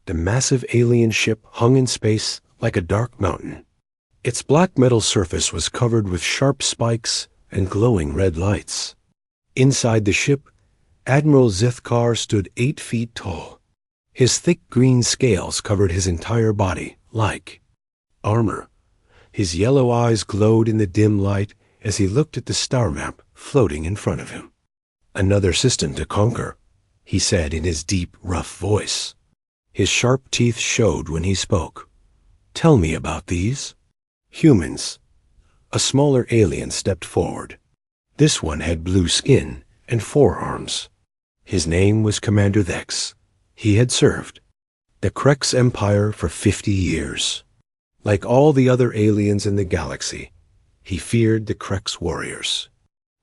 The massive alien ship hung in space like a dark mountain. Its black metal surface was covered with sharp spikes and glowing red lights. Inside the ship, Admiral Zethkar stood 8 feet tall. His thick green scales covered his entire body, like armor. His yellow eyes glowed in the dim light as he looked at the star map floating in front of him. "Another system to conquer," he said in his deep, rough voice. His sharp teeth showed when he spoke. "Tell me about these." "Humans." A smaller alien stepped forward. This one had blue skin and 4 arms. His name was Commander Thex. He had served the Krex Empire for 50 years. Like all the other aliens in the galaxy, he feared the Krex warriors.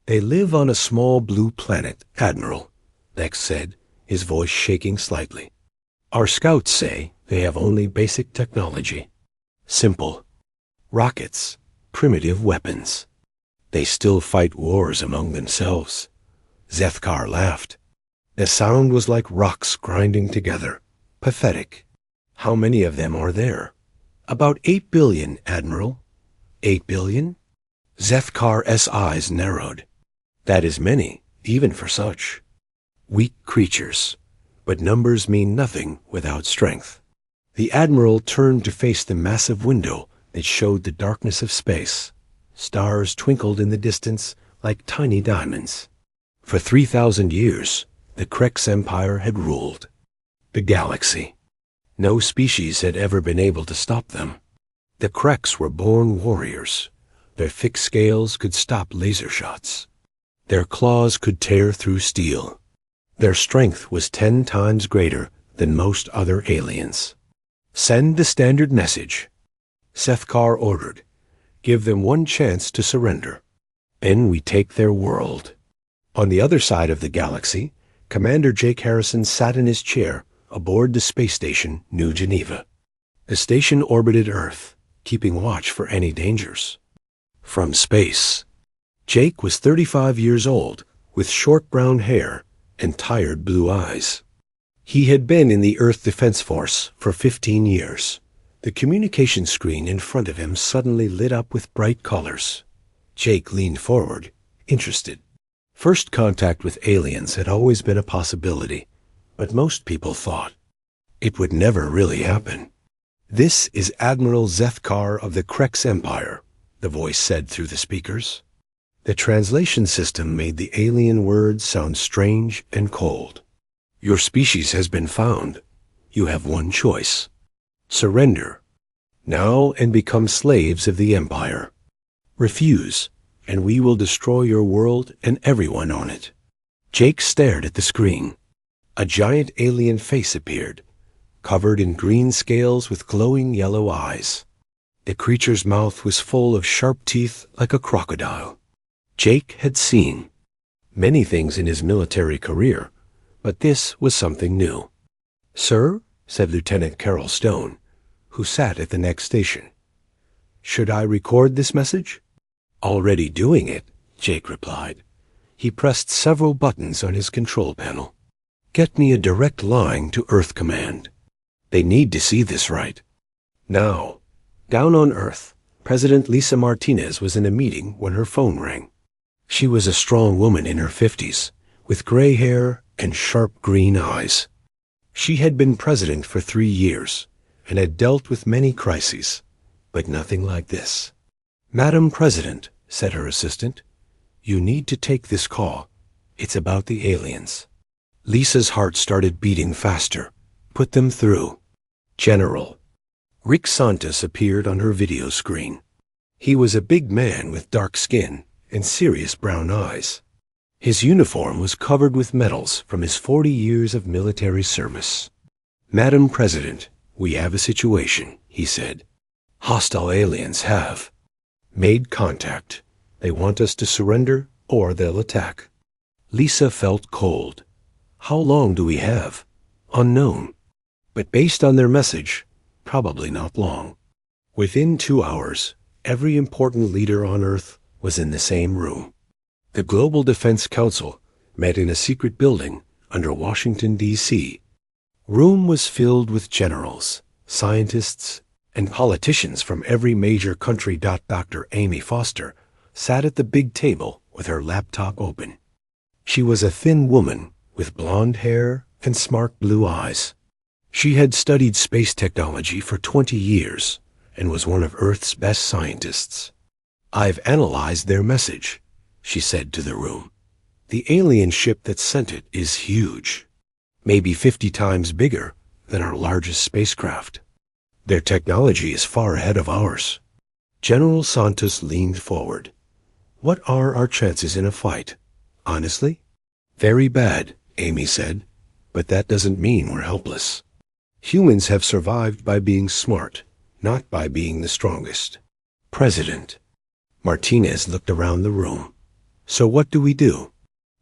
"They live on a small blue planet, Admiral," Thex said, his voice shaking slightly. "Our scouts say they have only basic technology. Simple. Rockets, primitive weapons. They still fight wars among themselves." Zethkar laughed. The sound was like rocks grinding together. Pathetic. "How many of them are there?" "About 8 billion, Admiral." 8 billion? Zethkar's eyes narrowed. "That is many, even for such. Weak creatures. But numbers mean nothing without strength." The Admiral turned to face the massive window that showed the darkness of space. Stars twinkled in the distance like tiny diamonds. For 3,000 years, the Krex Empire had ruled the galaxy. No species had ever been able to stop them. The Krex were born warriors. Their thick scales could stop laser shots. Their claws could tear through steel. Their strength was 10 times greater than most other aliens. "Send the standard message," Zethkar ordered. "Give them one chance to surrender. Then we take their world." On the other side of the galaxy, Commander Jake Harrison sat in his chair aboard the space station New Geneva. The station orbited Earth, keeping watch for any dangers. From space, Jake was 35 years old, with short brown hair and tired blue eyes. He had been in the Earth Defense Force for 15 years. The communication screen in front of him suddenly lit up with bright colors. Jake leaned forward, interested. First contact with aliens had always been a possibility, but most people thought it would never really happen. "This is Admiral Zethkar of the Krex Empire," the voice said through the speakers. The translation system made the alien words sound strange and cold. "Your species has been found. You have one choice. Surrender now and become slaves of the Empire. Refuse, and we will destroy your world and everyone on it." Jake stared at the screen. A giant alien face appeared, covered in green scales with glowing yellow eyes. The creature's mouth was full of sharp teeth like a crocodile. Jake had seen many things in his military career, but this was something new. "Sir," said Lieutenant Carol Stone, who sat at the next station, "should I record this message?" "Already doing it," Jake replied. He pressed several buttons on his control panel. "Get me a direct line to Earth Command. They need to see this right. Now." Down on Earth, President Lisa Martinez was in a meeting when her phone rang. She was a strong woman in her 50s, with gray hair and sharp green eyes. She had been president for 3 years and had dealt with many crises, but nothing like this. "Madam President," said her assistant, "you need to take this call. It's about the aliens." Lisa's heart started beating faster. "Put them through." "General." Rick Santos appeared on her video screen. He was a big man with dark skin and serious brown eyes. His uniform was covered with medals from his 40 years of military service. "Madam President, we have a situation," he said. "Hostile aliens have made contact. They want us to surrender or they'll attack." Lisa felt cold. "How long do we have?" "Unknown. But based on their message, probably not long." Within 2 hours, every important leader on Earth was in the same room. The Global Defense Council met in a secret building under Washington, D.C. Room was filled with generals, scientists, and politicians from every major country. Dr. Amy Foster sat at the big table with her laptop open. She was a thin woman with blonde hair and smart blue eyes. She had studied space technology for 20 years and was one of Earth's best scientists. "I've analyzed their message," she said to the room. "The alien ship that sent it is huge, maybe 50 times bigger than our largest spacecraft. Their technology is far ahead of ours." General Santos leaned forward. "What are our chances in a fight, honestly?" "Very bad," Amy said, "but that doesn't mean we're helpless. Humans have survived by being smart, not by being the strongest." "President." Martinez looked around the room. "So what do we do?"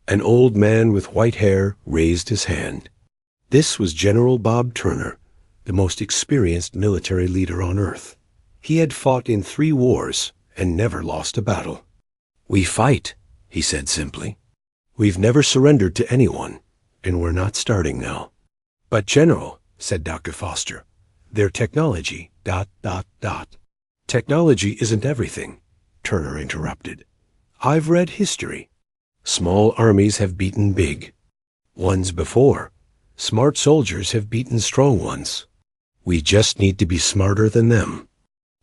An old man with white hair raised his hand. This was General Bob Turner, the most experienced military leader on Earth. He had fought in 3 wars and never lost a battle. "We fight," he said simply. "We've never surrendered to anyone, and we're not starting now." "But General," said Dr. Foster, "their technology, ... "Technology isn't everything," Turner interrupted. "I've read history. Small armies have beaten big ones before. Smart soldiers have beaten strong ones. We just need to be smarter than them."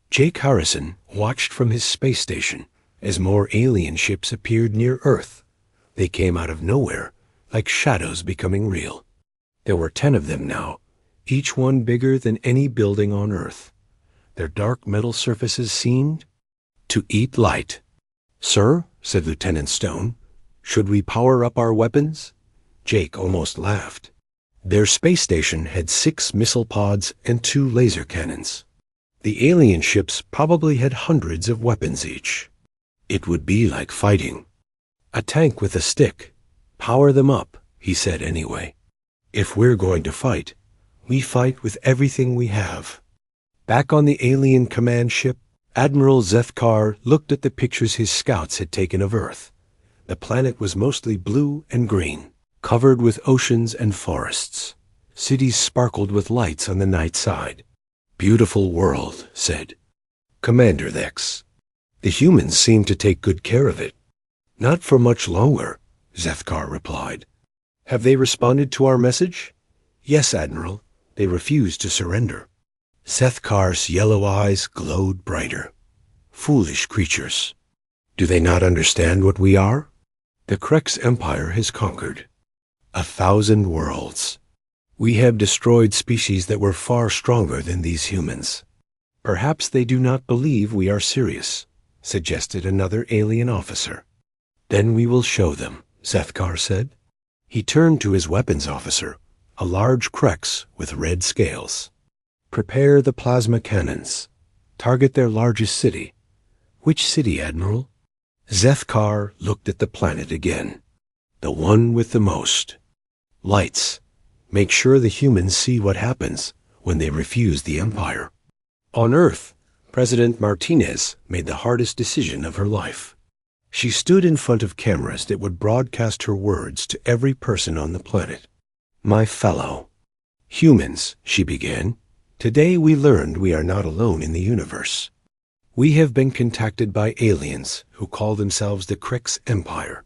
Jake Harrison watched from his space station as more alien ships appeared near Earth. They came out of nowhere, like shadows becoming real. There were 10 of them now, each one bigger than any building on Earth. Their dark metal surfaces seemed to eat light. "Sir," said Lieutenant Stone, "should we power up our weapons?" Jake almost laughed. Their space station had 6 missile pods and 2 laser cannons. The alien ships probably had hundreds of weapons each. It would be like fighting. "A tank with a stick. Power them up," he said anyway. "If we're going to fight, we fight with everything we have." Back on the alien command ship, Admiral Zethkar looked at the pictures his scouts had taken of Earth. The planet was mostly blue and green, covered with oceans and forests. Cities sparkled with lights on the night side. "Beautiful world," said Commander Thex. "The humans seem to take good care of it." "Not for much longer," Zethkar replied. "Have they responded to our message?" "Yes, Admiral. They refuse to surrender." Zethkar's yellow eyes glowed brighter. "Foolish creatures. Do they not understand what we are? The Krex Empire has conquered 1,000 worlds. We have destroyed species that were far stronger than these humans. Perhaps they do not believe we are serious," suggested another alien officer. "Then we will show them," Zethkar said. He turned to his weapons officer, a large Krex with red scales. "Prepare the plasma cannons. Target their largest city." "Which city, Admiral?" Zethkar looked at the planet again. "The one with the most lights. Make sure the humans see what happens when they refuse the Empire." On Earth, President Martinez made the hardest decision of her life. She stood in front of cameras that would broadcast her words to every person on the planet. "My fellow humans," she began, "today we learned we are not alone in the universe. We have been contacted by aliens who call themselves the Krex Empire.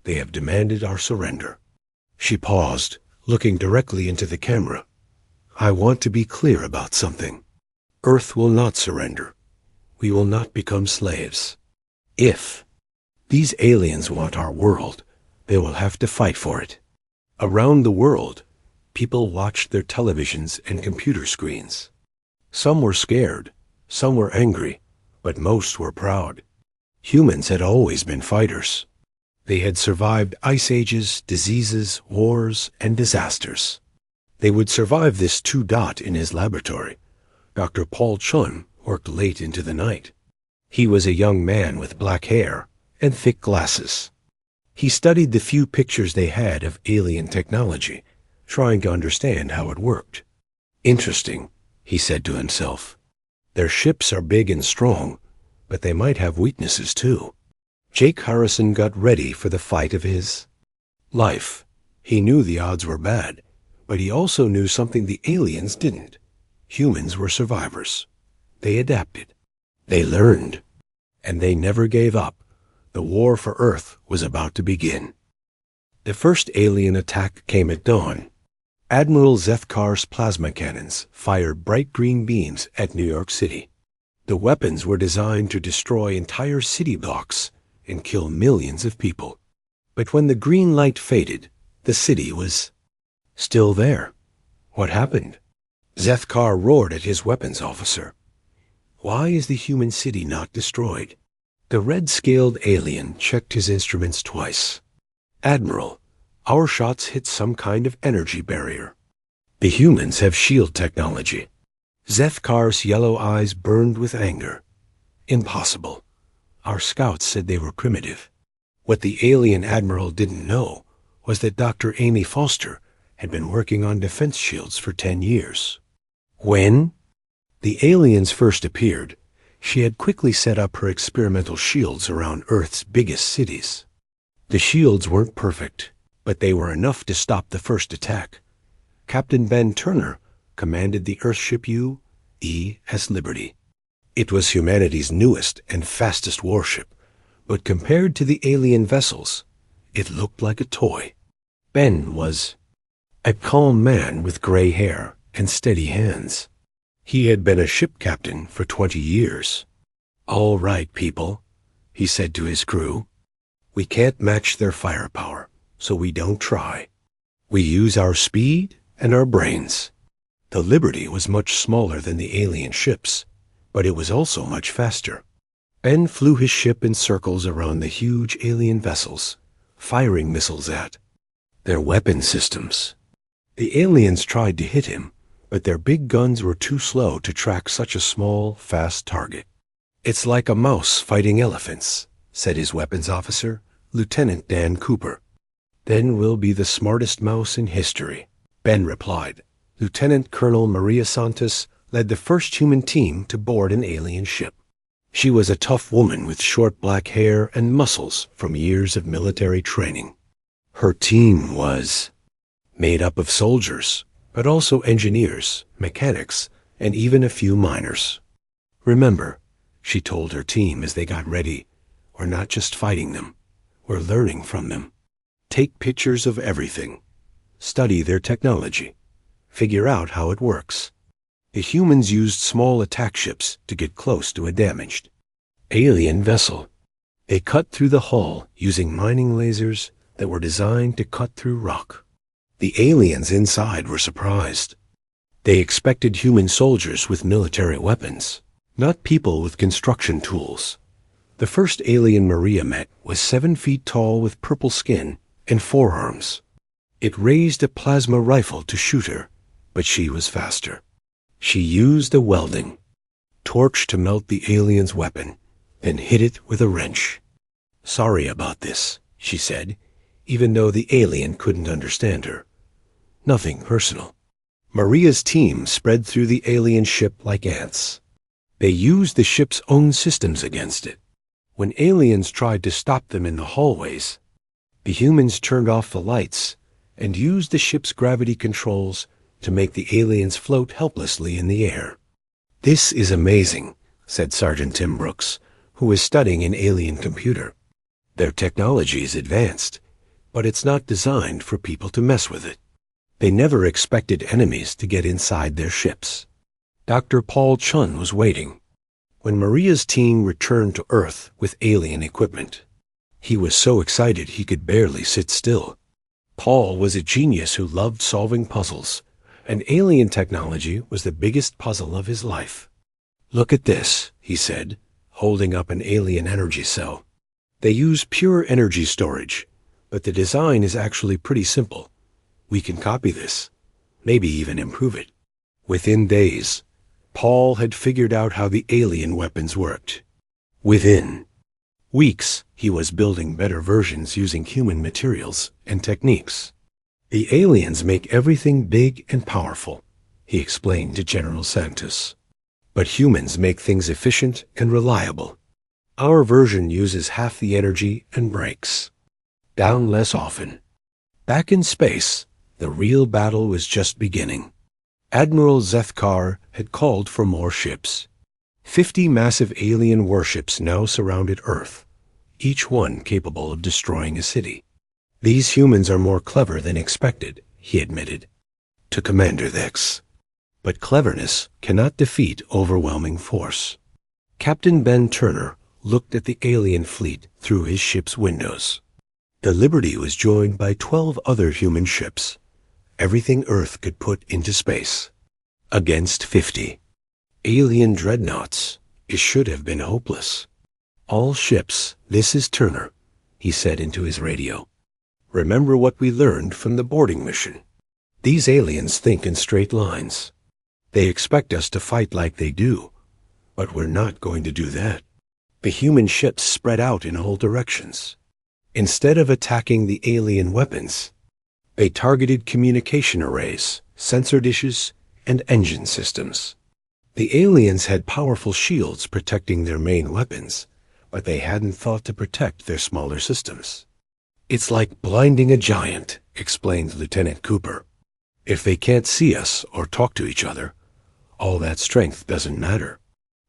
They have demanded our surrender." She paused, looking directly into the camera. "I want to be clear about something. Earth will not surrender. We will not become slaves. If these aliens want our world, they will have to fight for it." Around the world, people watched their televisions and computer screens. Some were scared, some were angry, but most were proud. Humans had always been fighters. They had survived ice ages, diseases, wars, and disasters. They would survive this 2 in his laboratory. Dr. Paul Chun worked late into the night. He was a young man with black hair and thick glasses. He studied the few pictures they had of alien technology, trying to understand how it worked. "Interesting," he said to himself. "Their ships are big and strong, but they might have weaknesses too." Jake Harrison got ready for the fight of his life. He knew the odds were bad, But he also knew something the aliens didn't. Humans were survivors. They adapted. They learned. And they never gave up. The war for Earth was about to begin. The first alien attack came at dawn. Admiral Zethkar's plasma cannons fired bright green beams at New York City. The weapons were designed to destroy entire city blocks and kill millions of people. But when the green light faded, the city was still there. What happened? Zethkar roared at his weapons officer. Why is the human city not destroyed? The red-scaled alien checked his instruments twice. Admiral, our shots hit some kind of energy barrier. The humans have shield technology. Zethkar's yellow eyes burned with anger. Impossible. Our scouts said they were primitive. What the alien admiral didn't know was that Dr. Amy Foster had been working on defense shields for 10 years. When the aliens first appeared, she had quickly set up her experimental shields around Earth's biggest cities. The shields weren't perfect, but they were enough to stop the first attack. Captain Ben Turner commanded the Earthship USS Liberty. It was humanity's newest and fastest warship, but compared to the alien vessels, it looked like a toy. Ben was a calm man with gray hair and steady hands. He had been a ship captain for 20 years. "All right, people," he said to his crew. "We can't match their firepower, so we don't try. We use our speed and our brains." The Liberty was much smaller than the alien ships, but it was also much faster. Ben flew his ship in circles around the huge alien vessels, firing missiles at their weapon systems. The aliens tried to hit him, but their big guns were too slow to track such a small, fast target. "It's like a mouse fighting elephants," said his weapons officer, Lieutenant Dan Cooper. "Then we'll be the smartest mouse in history," Ben replied. Lieutenant Colonel Maria Santos led the first human team to board an alien ship. She was a tough woman with short black hair and muscles from years of military training. Her team was made up of soldiers, but also engineers, mechanics, and even a few miners. "Remember," she told her team as they got ready, "we're not just fighting them, we're learning from them. Take pictures of everything. Study their technology. Figure out how it works." The humans used small attack ships to get close to a damaged alien vessel. They cut through the hull using mining lasers that were designed to cut through rock. The aliens inside were surprised. They expected human soldiers with military weapons, not people with construction tools. The first alien Maria met was 7 feet tall with purple skin and forearms. It raised a plasma rifle to shoot her, but she was faster. She used a welding torch to melt the alien's weapon, then hit it with a wrench. "Sorry about this," she said, even though the alien couldn't understand her. Nothing personal. Maria's team spread through the alien ship like ants. They used the ship's own systems against it. When aliens tried to stop them in the hallways, the humans turned off the lights and used the ship's gravity controls to make the aliens float helplessly in the air. "This is amazing," said Sergeant Tim Brooks, who was studying an alien computer. "Their technology is advanced, but it's not designed for people to mess with it." They never expected enemies to get inside their ships. Dr. Paul Chun was waiting. When Maria's team returned to Earth with alien equipment, he was so excited he could barely sit still. Paul was a genius who loved solving puzzles, and alien technology was the biggest puzzle of his life. "Look at this," he said, holding up an alien energy cell. "They use pure energy storage, but the design is actually pretty simple. We can copy this, maybe even improve it." Within days, Paul had figured out how the alien weapons worked. Within weeks, he was building better versions using human materials and techniques. "The aliens make everything big and powerful," he explained to General Santos. "But humans make things efficient and reliable. Our version uses half the energy and breaks down less often." Back in space, The real battle was just beginning. Admiral Zethkar had called for more ships. 50 massive alien warships now surrounded Earth, each one capable of destroying a city. These humans are more clever than expected, he admitted to Commander Vex. But cleverness cannot defeat overwhelming force. Captain Ben Turner looked at the alien fleet through his ship's windows. The Liberty was joined by 12 other human ships, everything Earth could put into space, against 50 alien dreadnoughts. It should have been hopeless. All ships, this is Turner, he said into his radio. Remember what we learned from the boarding mission. These aliens think in straight lines. They expect us to fight like they do, but we're not going to do that. The human ships spread out in all directions. Instead of attacking the alien weapons, they targeted communication arrays, sensor dishes, and engine systems. The aliens had powerful shields protecting their main weapons, but they hadn't thought to protect their smaller systems. It's like blinding a giant, explained Lieutenant Cooper. If they can't see us or talk to each other, all that strength doesn't matter.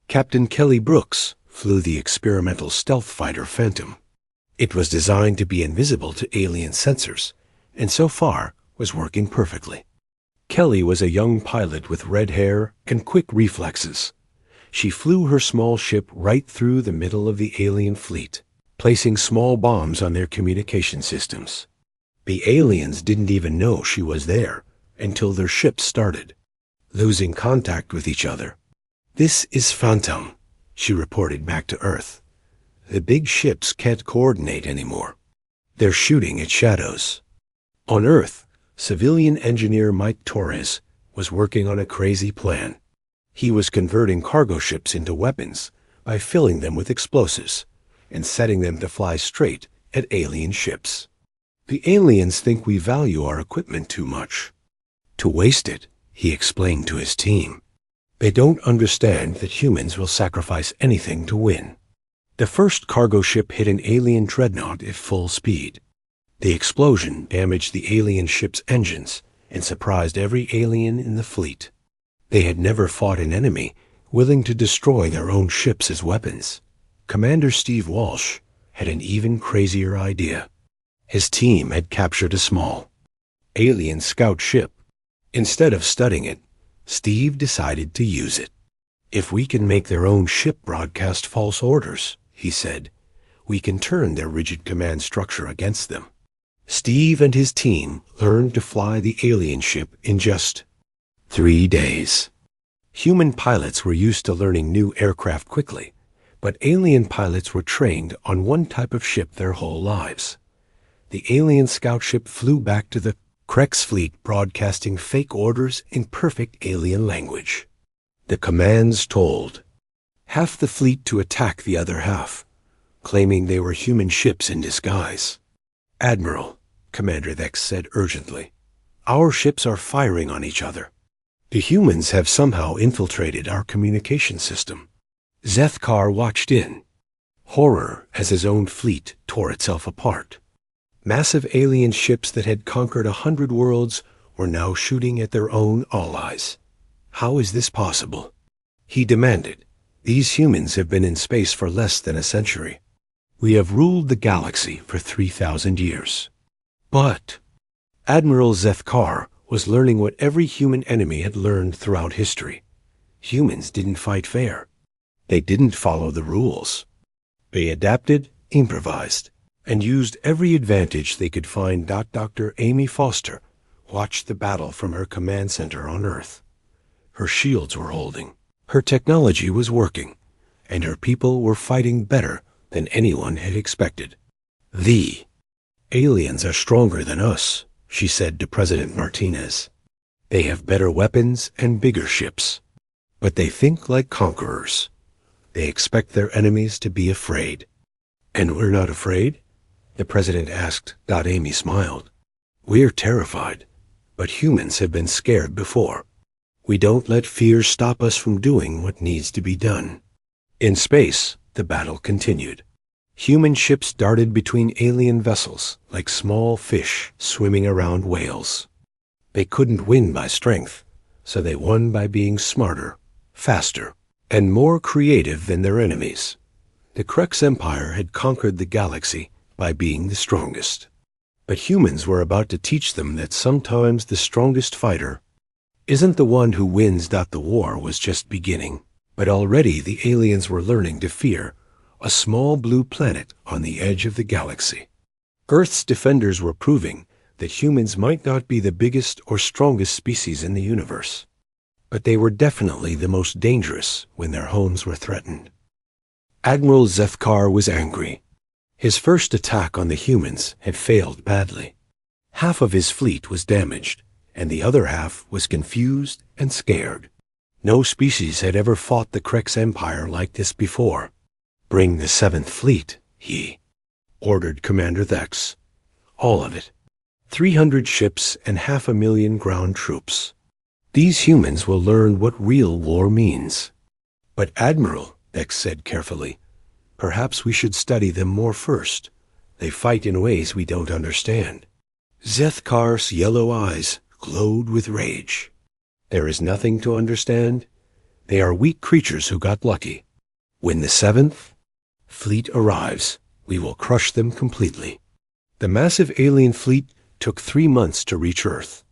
Captain Kelly Brooks flew the experimental stealth fighter Phantom. It was designed to be invisible to alien sensors, and so far was working perfectly. Kelly was a young pilot with red hair and quick reflexes. She flew her small ship right through the middle of the alien fleet, placing small bombs on their communication systems. The aliens didn't even know she was there until their ships started losing contact with each other. This is Phantom, she reported back to Earth. The big ships can't coordinate anymore. They're shooting at shadows. On Earth, civilian engineer Mike Torres was working on a crazy plan. He was converting cargo ships into weapons by filling them with explosives and setting them to fly straight at alien ships. The aliens think we value our equipment too much. To waste it, he explained to his team. They don't understand that humans will sacrifice anything to win. The first cargo ship hit an alien dreadnought at full speed. The explosion damaged the alien ship's engines and surprised every alien in the fleet. They had never fought an enemy willing to destroy their own ships as weapons. Commander Steve Walsh had an even crazier idea. His team had captured a small alien scout ship. Instead of studying it, Steve decided to use it. If we can make their own ship broadcast false orders, he said, we can turn their rigid command structure against them. Steve and his team learned to fly the alien ship in just 3 days. Human pilots were used to learning new aircraft quickly, but alien pilots were trained on one type of ship their whole lives. The alien scout ship flew back to the Krex fleet broadcasting fake orders in perfect alien language. The commands told half the fleet to attack the other half, claiming they were human ships in disguise. Admiral, Commander Vex said urgently, our ships are firing on each other. The humans have somehow infiltrated our communication system. Zethkar watched in, horror as his own fleet tore itself apart. Massive alien ships that had conquered 100 worlds were now shooting at their own allies. How is this possible? He demanded. These humans have been in space for less than a century. We have ruled the galaxy for 3,000 years. But Admiral Zethkar was learning what every human enemy had learned throughout history. Humans didn't fight fair. They didn't follow the rules. They adapted, improvised, and used every advantage they could find. Dr. Amy Foster watched the battle from her command center on Earth. Her shields were holding, her technology was working, and her people were fighting better than anyone had expected. The aliens are stronger than us, she said to President Martinez. They have better weapons and bigger ships, but they think like conquerors. They expect their enemies to be afraid. And we're not afraid? The president asked. Amy smiled. We're terrified, but humans have been scared before. We don't let fear stop us from doing what needs to be done. In space, the battle continued. Human ships darted between alien vessels like small fish swimming around whales. They couldn't win by strength, so they won by being smarter, faster, and more creative than their enemies. The Krex Empire had conquered the galaxy by being the strongest. But humans were about to teach them that sometimes the strongest fighter isn't the one who wins. The war was just beginning, but already the aliens were learning to fear a small blue planet on the edge of the galaxy. Earth's defenders were proving that humans might not be the biggest or strongest species in the universe, but they were definitely the most dangerous when their homes were threatened. Admiral Zethkar was angry. His first attack on the humans had failed badly. Half of his fleet was damaged, and the other half was confused and scared. No species had ever fought the Krex Empire like this before. "Bring the 7th Fleet," he ordered Commander Thex. "All of it. 300 ships and 500,000 ground troops. These humans will learn what real war means." "But Admiral," Thex said carefully, "perhaps we should study them more first. They fight in ways we don't understand." Zethkar's yellow eyes glowed with rage. "There is nothing to understand. They are weak creatures who got lucky. When the 7th Fleet arrives, we will crush them completely." The massive alien fleet took 3 months to reach Earth.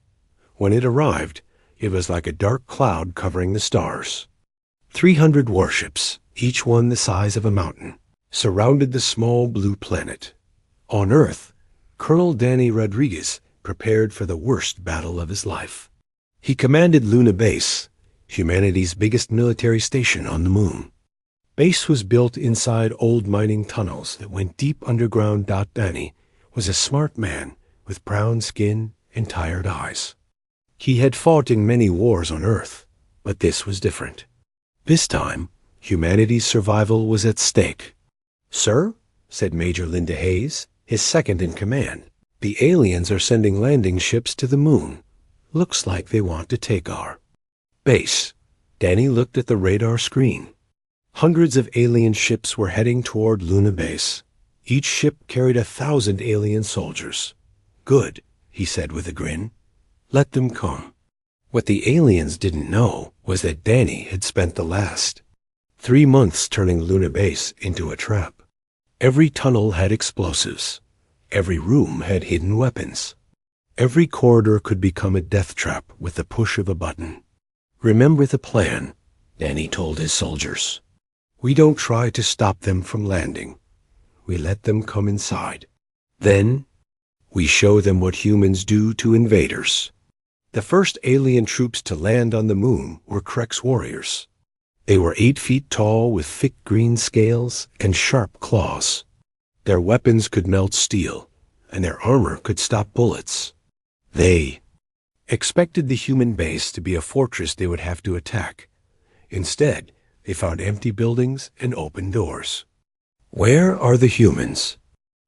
When it arrived, it was like a dark cloud covering the stars. 300 warships, each one the size of a mountain, surrounded the small blue planet. On Earth, Colonel Danny Rodriguez prepared for the worst battle of his life. He commanded Luna Base, humanity's biggest military station on the moon. Base was built inside old mining tunnels that went deep underground. Danny was a smart man with brown skin and tired eyes. He had fought in many wars on Earth, but this was different. This time, humanity's survival was at stake. "Sir," said Major Linda Hayes, his second in command, "the aliens are sending landing ships to the moon. Looks like they want to take our base." Danny looked at the radar screen. Hundreds of alien ships were heading toward Luna Base. Each ship carried 1,000 alien soldiers. "Good," he said with a grin. "Let them come." What the aliens didn't know was that Danny had spent the last 3 months turning Luna Base into a trap. Every tunnel had explosives. Every room had hidden weapons. Every corridor could become a death trap with the push of a button. "Remember the plan," Danny told his soldiers. "We don't try to stop them from landing. We let them come inside. Then, we show them what humans do to invaders." The first alien troops to land on the moon were Krex warriors. They were 8 feet tall with thick green scales and sharp claws. Their weapons could melt steel, and their armor could stop bullets. They expected the human base to be a fortress they would have to attack. Instead, they found empty buildings and open doors. "Where are the humans?"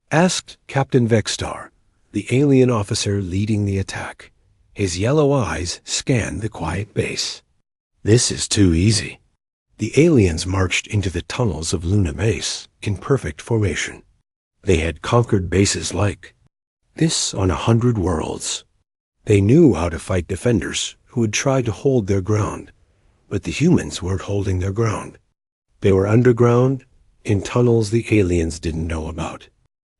asked Captain Vextar, the alien officer leading the attack. His yellow eyes scanned the quiet base. "This is too easy." The aliens marched into the tunnels of Luna Base in perfect formation. They had conquered bases like this on 100 worlds. They knew how to fight defenders who would try to hold their ground, but the humans weren't holding their ground. They were underground, in tunnels the aliens didn't know about.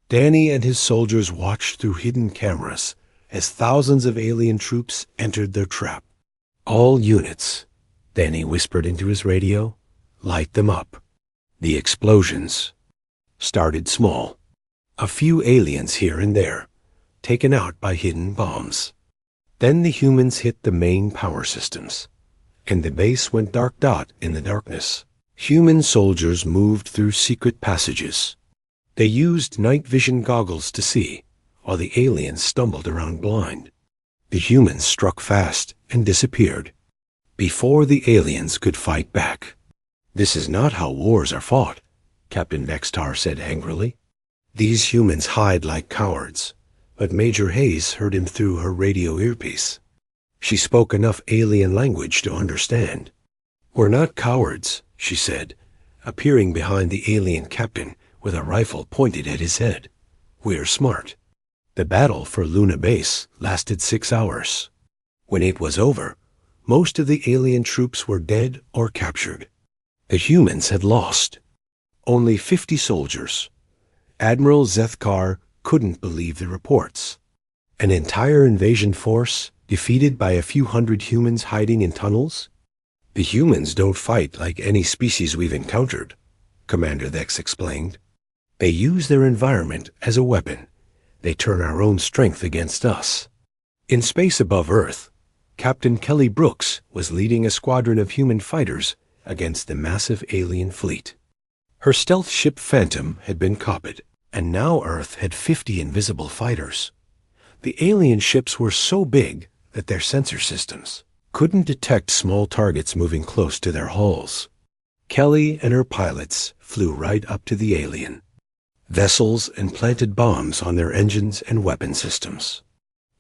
Danny and his soldiers watched through hidden cameras as thousands of alien troops entered their trap. "All units," Danny whispered into his radio, "light them up." The explosions started small. A few aliens here and there, taken out by hidden bombs. Then the humans hit the main power systems, and the base went dark in the darkness. Human soldiers moved through secret passages. They used night vision goggles to see, while the aliens stumbled around blind. The humans struck fast and disappeared before the aliens could fight back. "This is not how wars are fought," Captain Vextar said angrily. "These humans hide like cowards," but Major Hayes heard him through her radio earpiece. She spoke enough alien language to understand. "We're not cowards," she said, appearing behind the alien captain with a rifle pointed at his head. "We're smart." The battle for Luna Base lasted 6 hours. When it was over, most of the alien troops were dead or captured. The humans had lost. Only 50 soldiers. Admiral Zethkar couldn't believe the reports. An entire invasion force defeated by a few hundred humans hiding in tunnels? The humans don't fight like any species we've encountered, Commander Thex explained. They use their environment as a weapon. They turn our own strength against us. In space above Earth, Captain Kelly Brooks was leading a squadron of human fighters against the massive alien fleet. Her stealth ship Phantom had been copied, and now Earth had 50 invisible fighters. The alien ships were so big that their sensor systems couldn't detect small targets moving close to their hulls. Kelly and her pilots flew right up to the alien vessels and planted bombs on their engines and weapon systems.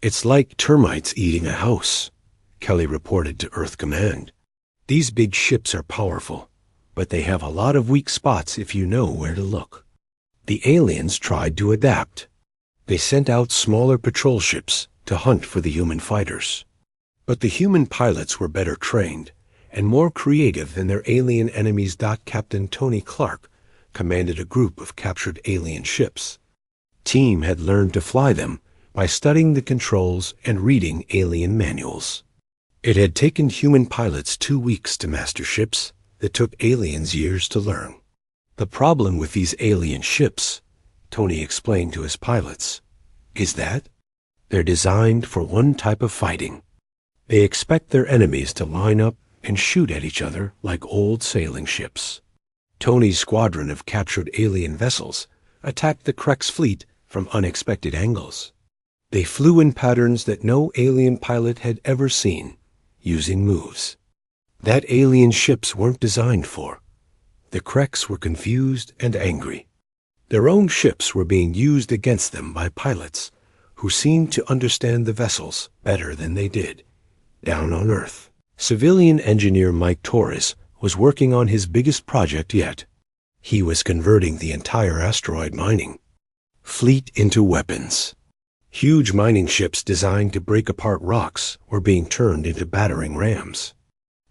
It's like termites eating a house, Kelly reported to Earth Command. These big ships are powerful, but they have a lot of weak spots if you know where to look. The aliens tried to adapt. They sent out smaller patrol ships to hunt for the human fighters. But the human pilots were better trained and more creative than their alien enemies. Captain Tony Clark commanded a group of captured alien ships. Team had learned to fly them by studying the controls and reading alien manuals. It had taken human pilots 2 weeks to master ships that took aliens years to learn. The problem with these alien ships, Tony explained to his pilots, is that they're designed for one type of fighting. They expect their enemies to line up and shoot at each other like old sailing ships. Tony's squadron of captured alien vessels attacked the Krek's fleet from unexpected angles. They flew in patterns that no alien pilot had ever seen, using moves that alien ships weren't designed for. The Kreks were confused and angry. Their own ships were being used against them by pilots who seemed to understand the vessels better than they did. Down on Earth, civilian engineer Mike Torres was working on his biggest project yet. He was converting the entire asteroid mining fleet into weapons. Huge mining ships designed to break apart rocks were being turned into battering rams.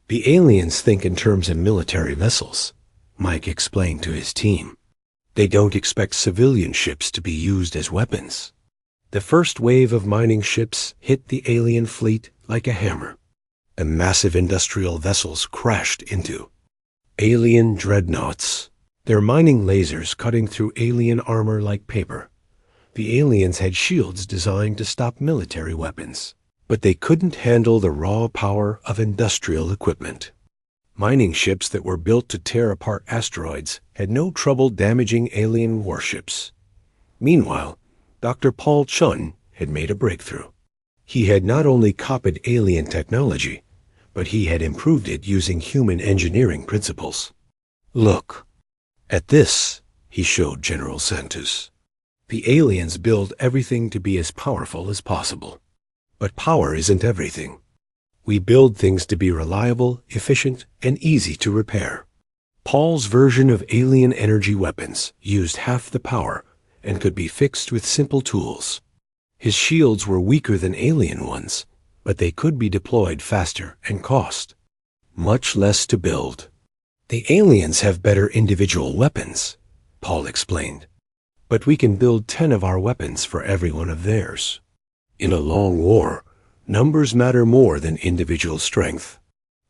The aliens think in terms of military vessels, Mike explained to his team. They don't expect civilian ships to be used as weapons. The first wave of mining ships hit the alien fleet like a hammer. The massive industrial vessels crashed into alien dreadnoughts, their mining lasers cutting through alien armor like paper. The aliens had shields designed to stop military weapons, but they couldn't handle the raw power of industrial equipment. Mining ships that were built to tear apart asteroids had no trouble damaging alien warships. Meanwhile, Dr. Paul Chun had made a breakthrough. He had not only copied alien technology, but he had improved it using human engineering principles. Look, at this, he showed General Santos. The aliens build everything to be as powerful as possible. But power isn't everything. We build things to be reliable, efficient, and easy to repair. Paul's version of alien energy weapons used half the power and could be fixed with simple tools. His shields were weaker than alien ones, but they could be deployed faster and cost much less to build. The aliens have better individual weapons, Paul explained, but we can build 10 of our weapons for every one of theirs. In a long war, numbers matter more than individual strength.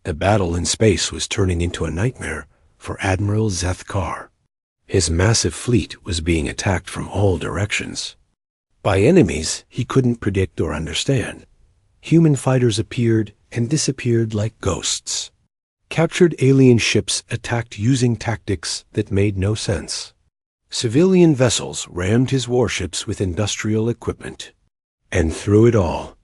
The battle in space was turning into a nightmare for Admiral Zethkar. His massive fleet was being attacked from all directions. By enemies he couldn't predict or understand. Human fighters appeared and disappeared like ghosts. Captured alien ships attacked using tactics that made no sense. Civilian vessels rammed his warships with industrial equipment. And through it all,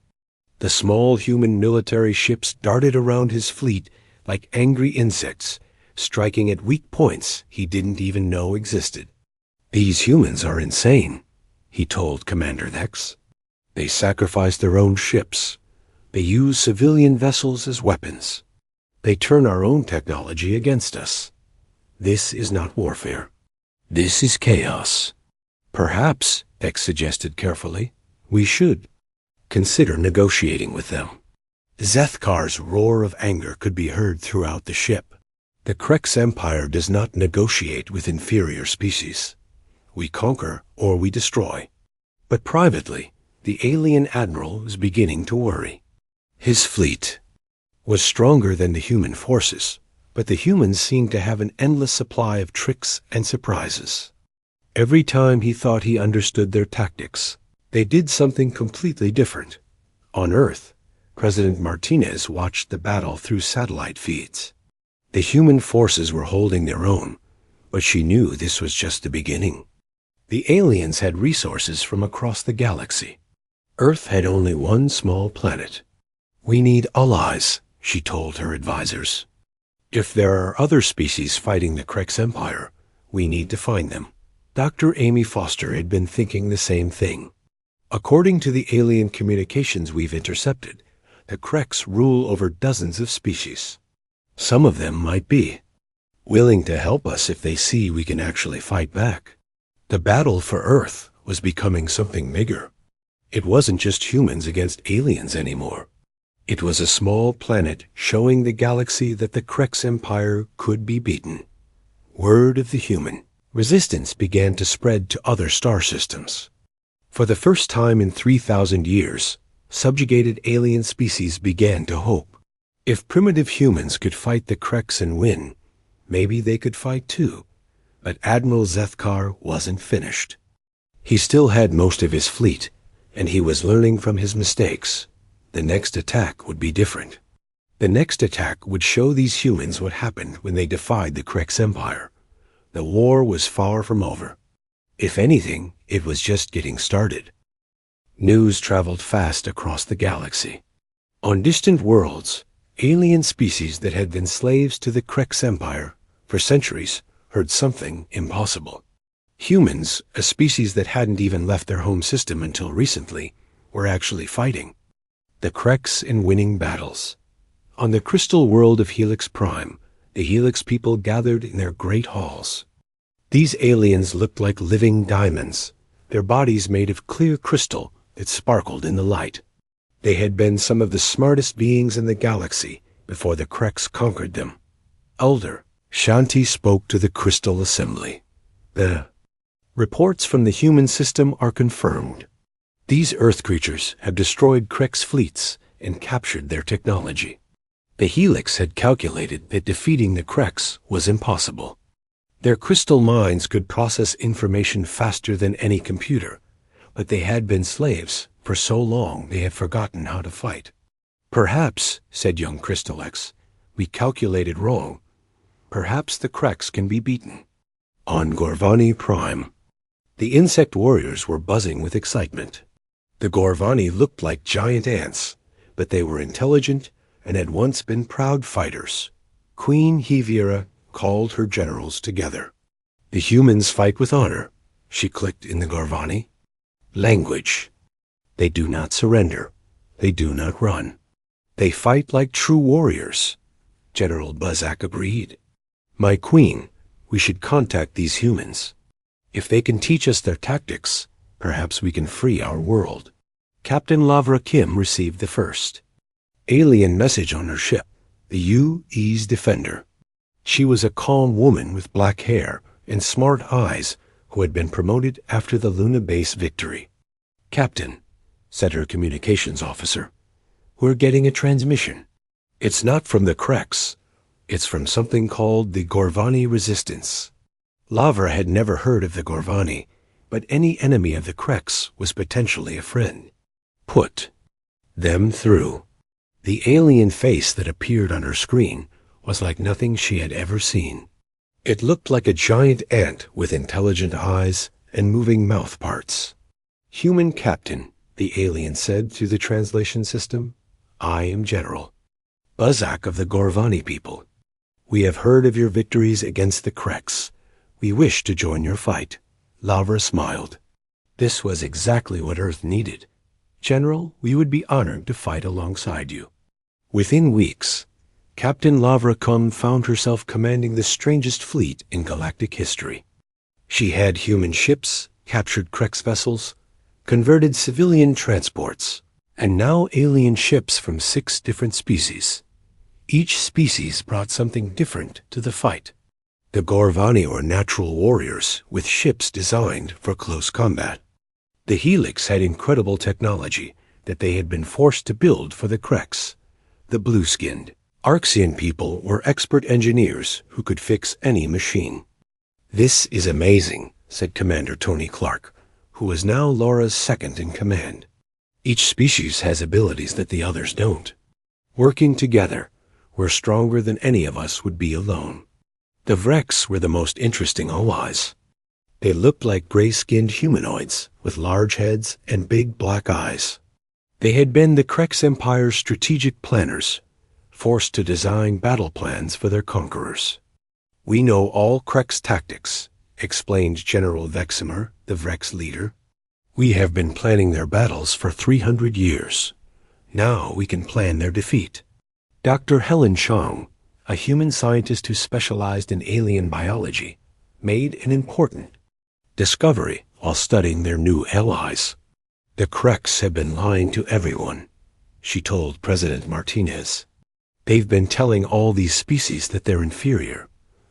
the small human military ships darted around his fleet like angry insects, striking at weak points he didn't even know existed. These humans are insane, he told Commander Thex. They sacrifice their own ships. They use civilian vessels as weapons. They turn our own technology against us. This is not warfare. This is chaos. Perhaps, Thex suggested carefully, we should consider negotiating with them. Zethkar's roar of anger could be heard throughout the ship. The Krex Empire does not negotiate with inferior species. We conquer or we destroy. But privately, the alien admiral was beginning to worry. His fleet was stronger than the human forces, but the humans seemed to have an endless supply of tricks and surprises. Every time he thought he understood their tactics, they did something completely different. On Earth, President Martinez watched the battle through satellite feeds. The human forces were holding their own, but she knew this was just the beginning. The aliens had resources from across the galaxy. Earth had only one small planet. We need allies, she told her advisors. If there are other species fighting the Krex Empire, we need to find them. Dr. Amy Foster had been thinking the same thing. According to the alien communications we've intercepted, the Krex rule over dozens of species. Some of them might be willing to help us if they see we can actually fight back. The battle for Earth was becoming something bigger. It wasn't just humans against aliens anymore. It was a small planet showing the galaxy that the Krex Empire could be beaten. Word of the human. Resistance began to spread to other star systems. For the first time in 3,000 years, subjugated alien species began to hope. If primitive humans could fight the Krex and win, maybe they could fight too. But Admiral Zethkar wasn't finished. He still had most of his fleet, and he was learning from his mistakes. The next attack would be different. The next attack would show these humans what happened when they defied the Krex Empire. The war was far from over. If anything, it was just getting started. News traveled fast across the galaxy. On distant worlds, alien species that had been slaves to the Krex Empire for centuries heard something impossible. Humans, a species that hadn't even left their home system until recently, were actually fighting. The Krex in winning battles. On the crystal world of Helix Prime, the Helix people gathered in their great halls. These aliens looked like living diamonds, their bodies made of clear crystal that sparkled in the light. They had been some of the smartest beings in the galaxy before the Krex conquered them. Elder Shanti spoke to the Crystal Assembly. The reports from the human system are confirmed. These Earth creatures have destroyed Krex fleets and captured their technology. The Helix had calculated that defeating the Krex was impossible. Their crystal minds could process information faster than any computer, but they had been slaves for so long they had forgotten how to fight. Perhaps, said young Crystal X, we calculated wrong. Perhaps the Krex can be beaten. On Gorvani Prime, the insect warriors were buzzing with excitement. The Gorvani looked like giant ants, but they were intelligent and had once been proud fighters. Queen Hevira called her generals together. The humans fight with honor, she clicked in the Gorvani. Language. They do not surrender. They do not run. They fight like true warriors. General Buzak agreed. My queen, we should contact these humans. If they can teach us their tactics, perhaps we can free our world. Captain Lavra Kim received the first alien message on her ship, the UE's Defender. She was a calm woman with black hair and smart eyes who had been promoted after the Luna base victory. Captain, said her communications officer, we're getting a transmission. It's not from the Krex. It's from something called the Gorvani Resistance. Lavra had never heard of the Gorvani, but any enemy of the Krex was potentially a friend. Put them through. The alien face that appeared on her screen was like nothing she had ever seen. It looked like a giant ant with intelligent eyes and moving mouth parts. Human Captain, the alien said through the translation system, I am General Buzak of the Gorvani people. We have heard of your victories against the Krex. We wish to join your fight. Lavra smiled. This was exactly what Earth needed. General, we would be honored to fight alongside you. Within weeks, Captain Lavra Kum found herself commanding the strangest fleet in galactic history. She had human ships, captured Krex vessels, converted civilian transports, and now alien ships from 6 different species. Each species brought something different to the fight. The Gorvani were natural warriors with ships designed for close combat. The Helix had incredible technology that they had been forced to build for the Krex. The blue-skinned Arxian people were expert engineers who could fix any machine. "This is amazing," said Commander Tony Clark, who was now Laura's second in command. "Each species has abilities that the others don't. Working together, we're stronger than any of us would be alone." The Vrex were the most interesting allies. They looked like gray-skinned humanoids with large heads and big black eyes. They had been the Krex Empire's strategic planners, forced to design battle plans for their conquerors. "We know all Krex tactics," explained General Veximer, the Vrex leader. "We have been planning their battles for 300 years. Now we can plan their defeat." Dr. Helen Chang, a human scientist who specialized in alien biology, made an important discovery while studying their new allies. "The Krex have been lying to everyone," she told President Martinez. "They've been telling all these species that they're inferior,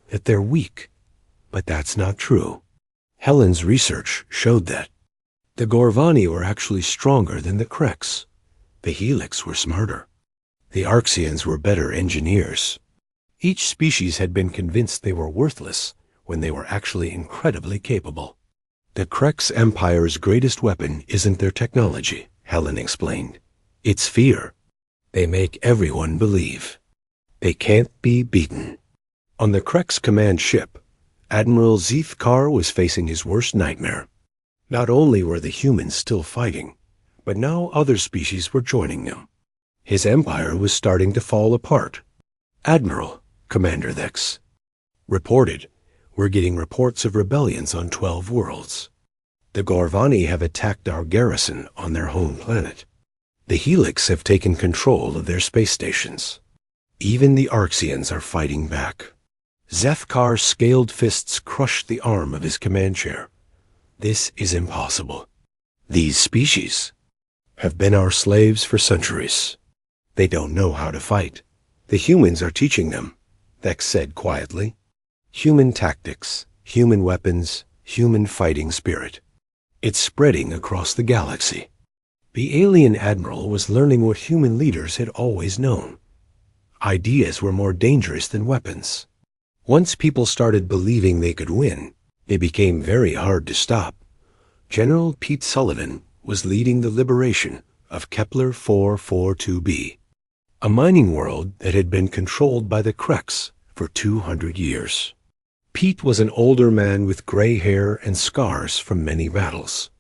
that they're weak, but that's not true." Helen's research showed that the Gorvani were actually stronger than the Krex. The Helix were smarter. The Arxians were better engineers. Each species had been convinced they were worthless when they were actually incredibly capable. "The Krex Empire's greatest weapon isn't their technology," Helen explained. "It's fear. They make everyone believe. They can't be beaten." On the Krex command ship, Admiral Zeeth Kar was facing his worst nightmare. Not only were the humans still fighting, but now other species were joining them. His empire was starting to fall apart. "Admiral," Commander Vex reported, "we're getting reports of rebellions on 12 worlds. The Gorvani have attacked our garrison on their home planet. The Helix have taken control of their space stations. Even the Arxians are fighting back." Zethkar's scaled fists crushed the arm of his command chair. "This is impossible. These species have been our slaves for centuries. They don't know how to fight. The humans are teaching them," Vex said quietly. "Human tactics, human weapons, human fighting spirit. It's spreading across the galaxy." The alien admiral was learning what human leaders had always known. Ideas were more dangerous than weapons. Once people started believing they could win, they became very hard to stop. General Pete Sullivan was leading the liberation of Kepler 442b, a mining world that had been controlled by the Krex for 200 years. Pete was an older man with gray hair and scars from many battles.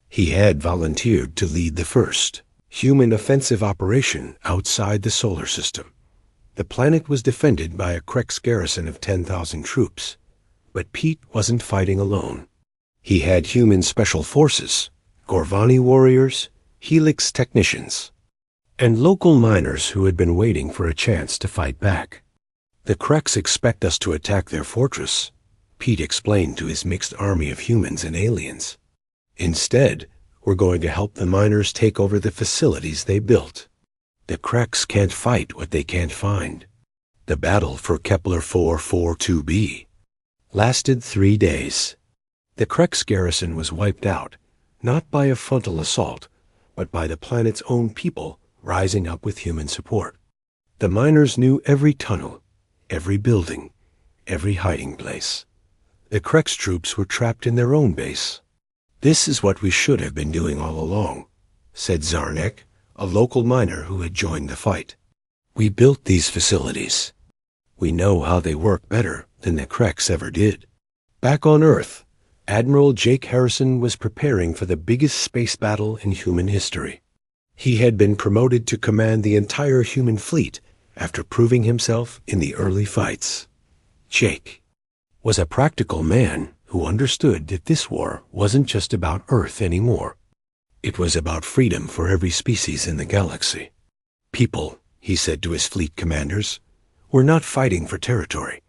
He had volunteered to lead the first human offensive operation outside the solar system. The planet was defended by a Krex garrison of 10,000 troops, but Pete wasn't fighting alone. He had human special forces, Gorvani warriors, Helix technicians, and local miners who had been waiting for a chance to fight back. "The Krex expect us to attack their fortress," Pete explained to his mixed army of humans and aliens. "Instead, we're going to help the miners take over the facilities they built. The Krex can't fight what they can't find." The battle for Kepler 442b lasted 3 days. The Krex garrison was wiped out, not by a frontal assault, but by the planet's own people rising up with human support. The miners knew every tunnel, every building, every hiding place. The Krex troops were trapped in their own base. "This is what we should have been doing all along," said Zarnek, a local miner who had joined the fight. "We built these facilities. We know how they work better than the Krex ever did." Back on Earth, Admiral Jake Harrison was preparing for the biggest space battle in human history. He had been promoted to command the entire human fleet after proving himself in the early fights. Jake was a practical man who understood that this war wasn't just about Earth anymore. It was about freedom for every species in the galaxy. "People," he said to his fleet commanders, "we're not fighting for territory.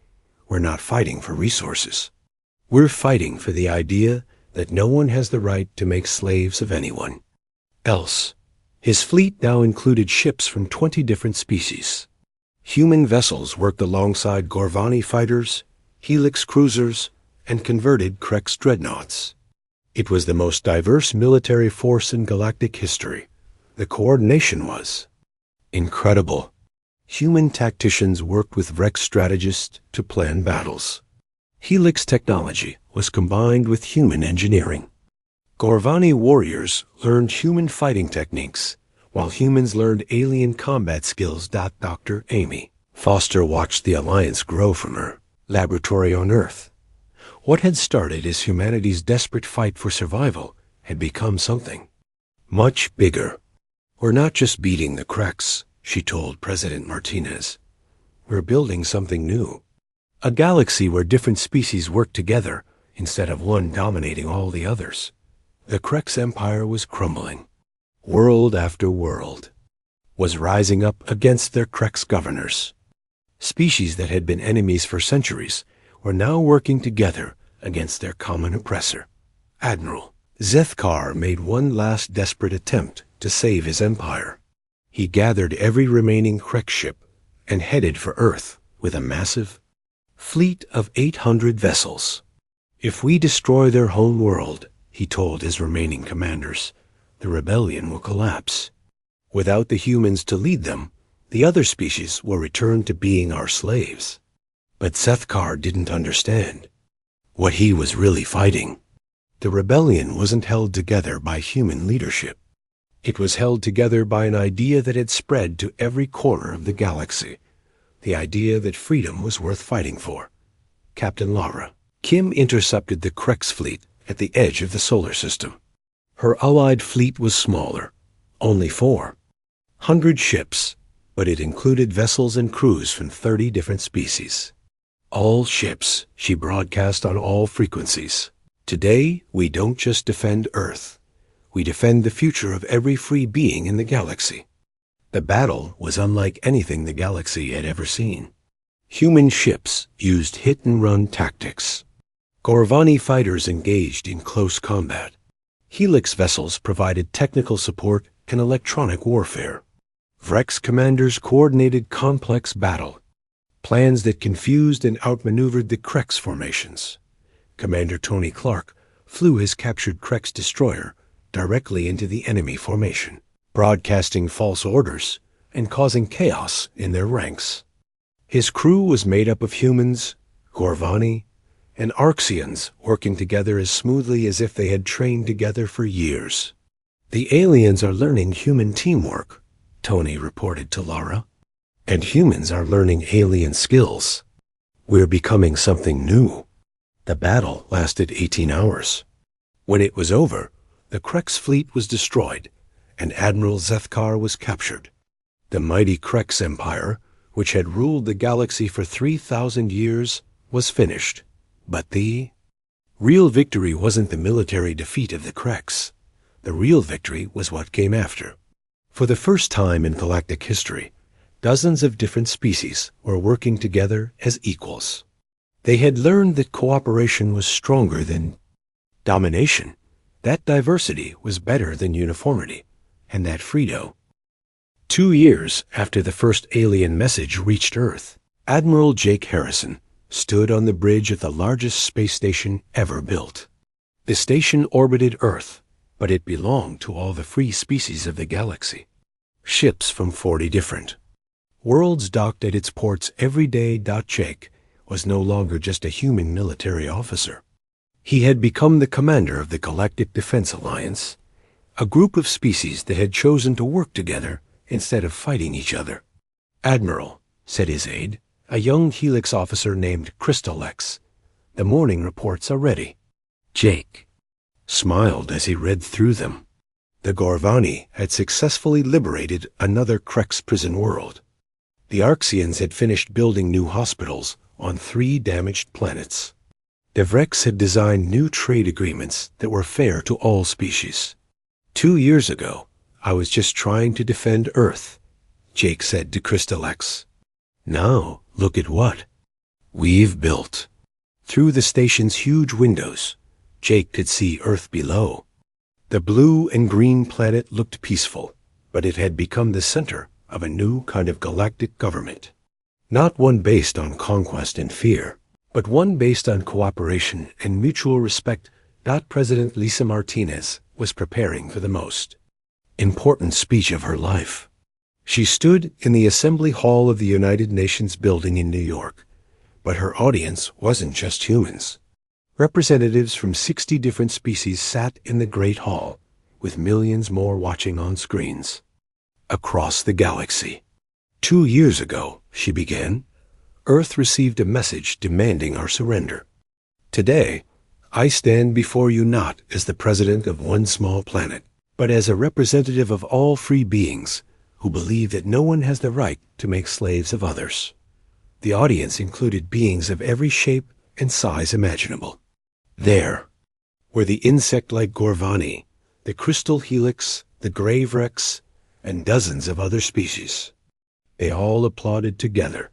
We're not fighting for resources. We're fighting for the idea that no one has the right to make slaves of anyone else. His fleet now included ships from 20 different species. Human vessels worked alongside Gorvani fighters, Helix cruisers, and converted Krex dreadnoughts. It was the most diverse military force in galactic history. The coordination was incredible. Human tacticians worked with Rex strategists to plan battles. Helix technology was combined with human engineering. Gorvani warriors learned human fighting techniques, while humans learned alien combat skills. Dr. Amy Foster watched the alliance grow from her laboratory on Earth. What had started as humanity's desperate fight for survival had become something much bigger. "We're not just beating the Krex," she told President Martinez. "We're building something new. A galaxy where different species work together instead of one dominating all the others." The Krex Empire was crumbling. World after world was rising up against their Krex governors. Species that had been enemies for centuries were now working together against their common oppressor. Admiral Zethkar made one last desperate attempt to save his empire. He gathered every remaining Krex ship and headed for Earth with a massive fleet of 800 vessels. "If we destroy their home world," he told his remaining commanders, "the rebellion will collapse. Without the humans to lead them, the other species will return to being our slaves." But Zethkar didn't understand what he was really fighting. The rebellion wasn't held together by human leadership. It was held together by an idea that had spread to every corner of the galaxy, the idea that freedom was worth fighting for. Captain Lara Kim intercepted the Krex fleet at the edge of the solar system. Her allied fleet was smaller, only 400 ships, but it included vessels and crews from 30 different species. "All ships," she broadcast on all frequencies. "Today, we don't just defend Earth. We defend the future of every free being in the galaxy." The battle was unlike anything the galaxy had ever seen. Human ships used hit-and-run tactics. Gorvani fighters engaged in close combat. Helix vessels provided technical support and electronic warfare. Vrex commanders coordinated complex battle plans that confused and outmaneuvered the Krex formations. Commander Tony Clark flew his captured Krex destroyer directly into the enemy formation, broadcasting false orders and causing chaos in their ranks. His crew was made up of humans, Gorvani, and Arxians working together as smoothly as if they had trained together for years. "The aliens are learning human teamwork," Tony reported to Lara. "And humans are learning alien skills. We're becoming something new." The battle lasted 18 hours. When it was over, the Krex fleet was destroyed, and Admiral Zethkar was captured. The mighty Krex Empire, which had ruled the galaxy for 3,000 years, was finished. But the real victory wasn't the military defeat of the Krex. The real victory was what came after. For the first time in galactic history, dozens of different species were working together as equals. They had learned that cooperation was stronger than domination, that diversity was better than uniformity, and that freedom. 2 years after the first alien message reached Earth, Admiral Jake Harrison stood on the bridge of the largest space station ever built. The station orbited Earth, but it belonged to all the free species of the galaxy. Ships from 40 different worlds docked at its ports every day. Jake was no longer just a human military officer. He had become the commander of the Galactic Defense Alliance, a group of species that had chosen to work together instead of fighting each other. "Admiral," said his aide, a young Helix officer named Crystalex, "the morning reports are ready." Jake smiled as he read through them. The Gorvani had successfully liberated another Krex prison world. The Arxians had finished building new hospitals on 3 damaged planets. The Vrex had designed new trade agreements that were fair to all species. 2 years ago, I was just trying to defend Earth," Jake said to Crystalex. "Now, look at what we've built." Through the station's huge windows, Jake could see Earth below. The blue and green planet looked peaceful, but it had become the center of a new kind of galactic government. Not one based on conquest and fear, but one based on cooperation and mutual respect. President Lisa Martinez was preparing for the most important speech of her life. She stood in the Assembly Hall of the United Nations building in New York, but her audience wasn't just humans. Representatives from 60 different species sat in the Great Hall, with millions more watching on screens. Across the galaxy. 2 years ago, she began, Earth received a message demanding our surrender. Today, I stand before you not as the president of one small planet, but as a representative of all free beings who believe that no one has the right to make slaves of others. The audience included beings of every shape and size imaginable. There were the insect-like Gorvani, the crystal helix, the grave rex, and dozens of other species. They all applauded together,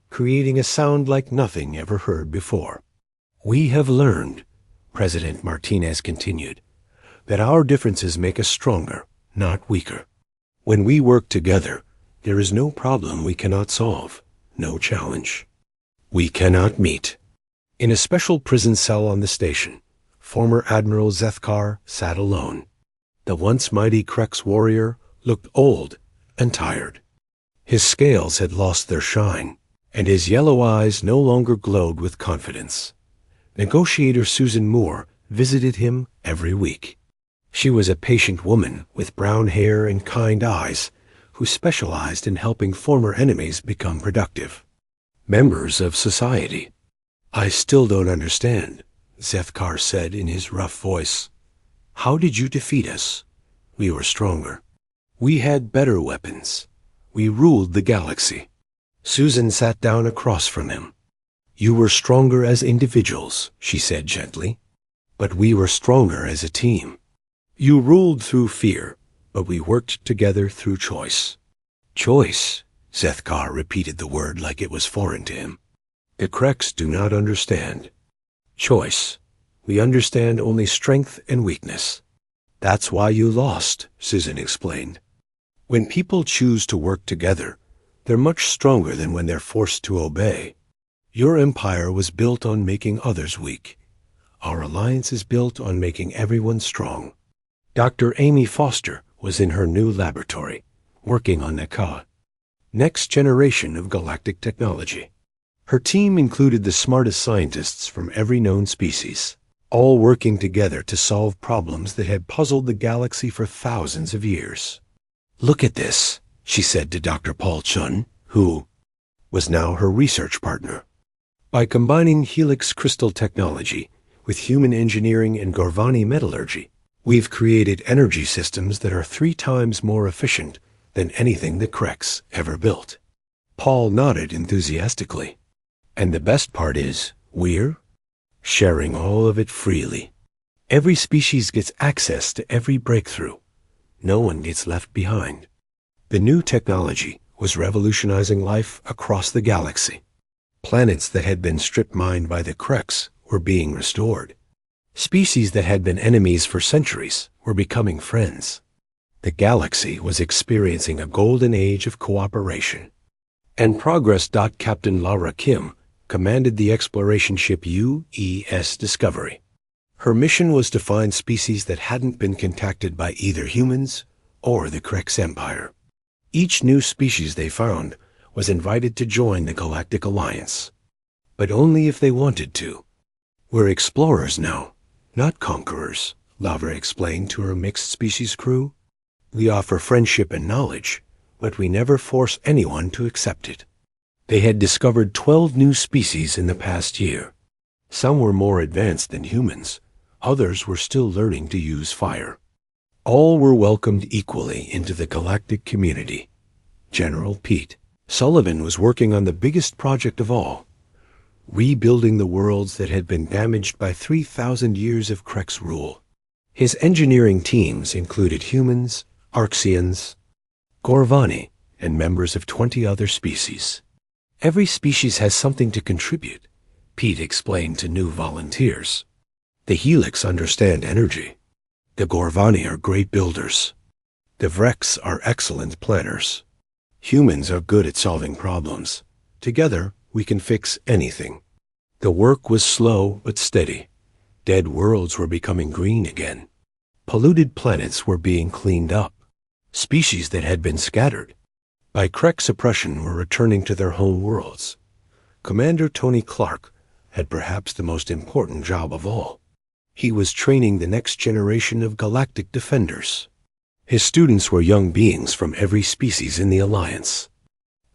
creating a sound like nothing ever heard before. We have learned, President Martinez continued, that our differences make us stronger, not weaker. When we work together, there is no problem we cannot solve, no challenge we cannot meet. In a special prison cell on the station, former Admiral Zethkar sat alone. The once mighty Krex warrior looked old and tired. His scales had lost their shine, and his yellow eyes no longer glowed with confidence. Negotiator Susan Moore visited him every week. She was a patient woman with brown hair and kind eyes who specialized in helping former enemies become productive members of society. I still don't understand, Zethkar said in his rough voice. How did you defeat us? We were stronger. We had better weapons. We ruled the galaxy. Susan sat down across from him. You were stronger as individuals, she said gently, but we were stronger as a team. You ruled through fear, but we worked together through choice. Choice, Zethkar repeated the word like it was foreign to him. The Krex do not understand. Choice. We understand only strength and weakness. That's why you lost, Susan explained. When people choose to work together, they're much stronger than when they're forced to obey. Your empire was built on making others weak. Our alliance is built on making everyone strong. Dr. Amy Foster was in her new laboratory, working on Neka, next generation of galactic technology. Her team included the smartest scientists from every known species, all working together to solve problems that had puzzled the galaxy for thousands of years. Look at this, she said to Dr. Paul Chun, who was now her research partner. By combining helix crystal technology with human engineering and Gorvani metallurgy, we've created energy systems that are 3 times more efficient than anything the Krex ever built. Paul nodded enthusiastically. And the best part is, we're sharing all of it freely. Every species gets access to every breakthrough. No one gets left behind. The new technology was revolutionizing life across the galaxy. Planets that had been strip-mined by the Krex were being restored. Species that had been enemies for centuries were becoming friends. The galaxy was experiencing a golden age of cooperation. And progress. Captain Lara Kim commanded the exploration ship UES Discovery. Her mission was to find species that hadn't been contacted by either humans or the Krex Empire. Each new species they found was invited to join the Galactic Alliance, but only if they wanted to. We're explorers now, not conquerors, Lara explained to her mixed species crew. We offer friendship and knowledge, but we never force anyone to accept it. They had discovered 12 new species in the past year. Some were more advanced than humans. Others were still learning to use fire. All were welcomed equally into the galactic community. General Pete Sullivan was working on the biggest project of all, rebuilding the worlds that had been damaged by 3,000 years of Krex rule. His engineering teams included humans, Arxians, Gorvani, and members of 20 other species. Every species has something to contribute, Pete explained to new volunteers. The Helix understand energy. The Gorvani are great builders. The Vreks are excellent planners. Humans are good at solving problems. Together, we can fix anything. The work was slow but steady. Dead worlds were becoming green again. Polluted planets were being cleaned up. Species that had been scattered by Krek suppression were returning to their home worlds. Commander Tony Clark had perhaps the most important job of all. He was training the next generation of galactic defenders. His students were young beings from every species in the Alliance,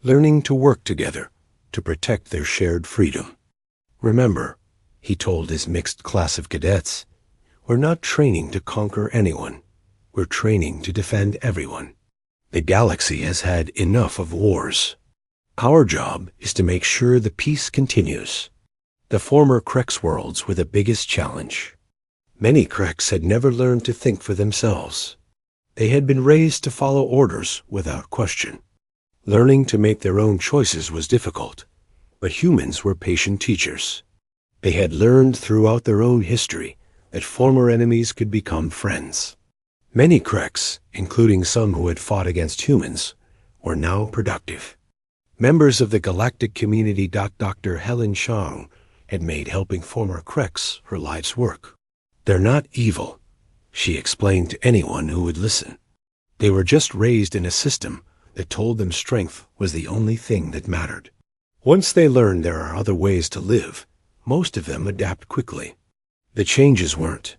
learning to work together to protect their shared freedom. Remember, he told his mixed class of cadets, we're not training to conquer anyone. We're training to defend everyone. The galaxy has had enough of wars. Our job is to make sure the peace continues. The former Kreks worlds were the biggest challenge. Many Kreks had never learned to think for themselves. They had been raised to follow orders without question. Learning to make their own choices was difficult, but humans were patient teachers. They had learned throughout their own history that former enemies could become friends. Many Kreks, including some who had fought against humans, were now productive. Members of the galactic community. Dr. Helen Chang had made helping former Kreks her life's work. They're not evil, she explained to anyone who would listen. They were just raised in a system that told them strength was the only thing that mattered. Once they learned there are other ways to live, most of them adapt quickly. The changes weren't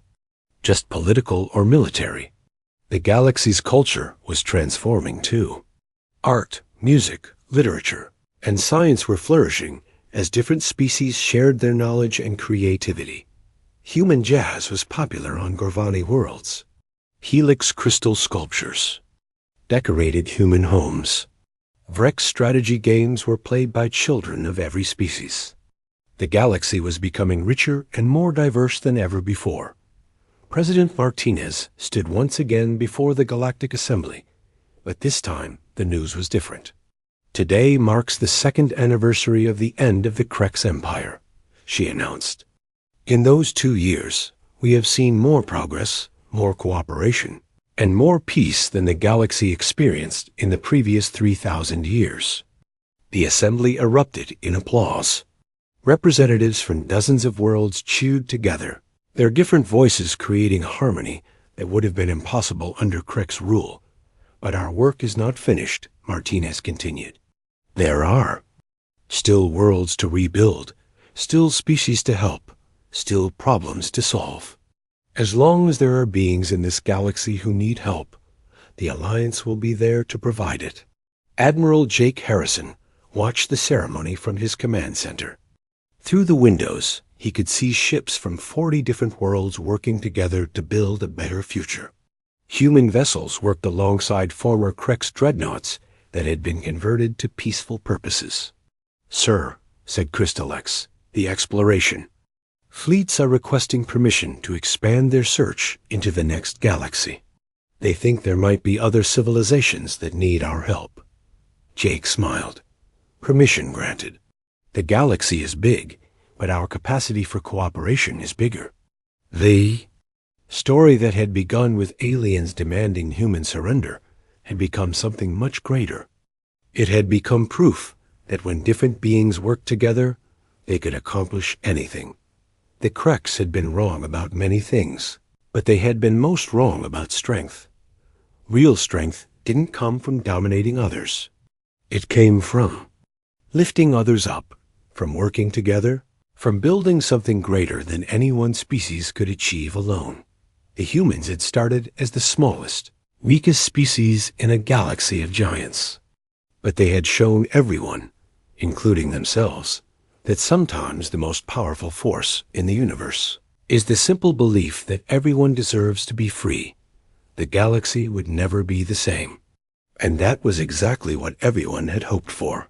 just political or military. The galaxy's culture was transforming too. Art, music, literature, and science were flourishing as different species shared their knowledge and creativity. Human jazz was popular on Gorvani worlds. Helix crystal sculptures decorated human homes. Vrek strategy games were played by children of every species. The galaxy was becoming richer and more diverse than ever before. President Martinez stood once again before the Galactic Assembly, but this time the news was different. Today marks the 2nd anniversary of the end of the Kreks Empire, she announced. In those 2 years, we have seen more progress, more cooperation, and more peace than the galaxy experienced in the previous 3,000 years. The assembly erupted in applause. Representatives from dozens of worlds chewed together, their different voices creating harmony that would have been impossible under Krek's rule. But our work is not finished, Martinez continued. There are still worlds to rebuild, still species to help, still problems to solve. As long as there are beings in this galaxy who need help, the Alliance will be there to provide it. Admiral Jake Harrison watched the ceremony from his command center. Through the windows, he could see ships from 40 different worlds working together to build a better future. Human vessels worked alongside former Kreks dreadnoughts that had been converted to peaceful purposes. Sir, said Crystalex, the exploration. Fleets are requesting permission to expand their search into the next galaxy. They think there might be other civilizations that need our help. Jake smiled. Permission granted. The galaxy is big, but our capacity for cooperation is bigger. The story that had begun with aliens demanding human surrender had become something much greater. It had become proof that when different beings worked together, they could accomplish anything. The Kreks had been wrong about many things, but they had been most wrong about strength. Real strength didn't come from dominating others. It came from lifting others up, from working together, from building something greater than any one species could achieve alone. The humans had started as the smallest, weakest species in a galaxy of giants. But they had shown everyone, including themselves, that sometimes the most powerful force in the universe is the simple belief that everyone deserves to be free. The galaxy would never be the same. And that was exactly what everyone had hoped for.